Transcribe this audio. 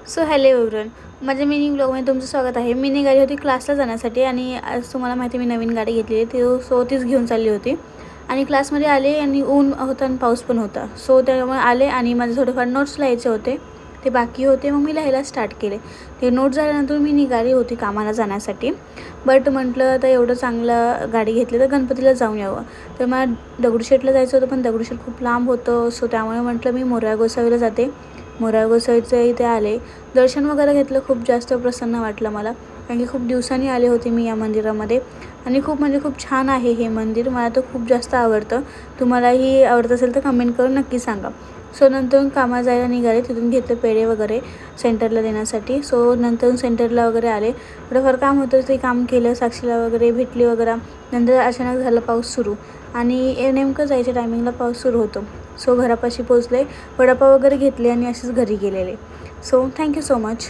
So hello everyone, माझ्या mini ब्लॉगमध्ये तुमचं स्वागत आहे. मी निघाली होती क्लासला जाण्यासाठी आणि आज तुम्हाला माहिती मी नवीन गाडी घेतली आहे. तीच घेऊन चालली होती आणि क्लासमध्ये आले आणि ऊन होतं आणि पाऊस पण होता. सो त्यामुळे आले आणि माझे थोडेफार नोट्स लिहायचे होते, ते बाकी होते. मग मी लिहायला स्टार्ट केले. ते नोट्स झाल्यानंतर मी निघाली होती कामाला जाण्यासाठी. बट म्हटलं तर एवढं चांगलं गाडी घेतली तर गणपतीला जाऊन यावं. तर मला दगडूशेठला जायचं होतं, पण दगडूशेठ खूप लांब होतं. सो त्यामुळे म्हटलं मी मोरया गोसावीला जाते. मोरया गोसावीचं इथे आले, दर्शन वगैरे घेतलं. खूप जास्त प्रसन्न वाटलं मला, कारण की खूप दिवसांनी आले होते मी या मंदिरामध्ये आणि खूप छान आहे हे मंदिर. मला तर खूप जास्त आवडतं. तुम्हालाही आवडत असेल तर कमेंट करून नक्की सांगा. सो नंतर कामाला जायला निघाले. तिथून घेतलं पेढे वगैरे सेंटरला देण्यासाठी. सो नंतर सेंटरला वगैरे आले. थोडंफार काम होतं ते काम केलं. साक्षीला वगैरे भेटली वगैरे. नंतर अचानक झालं पाऊस सुरू आणि नेमकं जायच्या टायमिंगला पाऊस सुरू होतो. सो घरापाशी पोचले, वडापाव वगैरे घेतले आणि असेच घरी गेलेले. So thank you so much.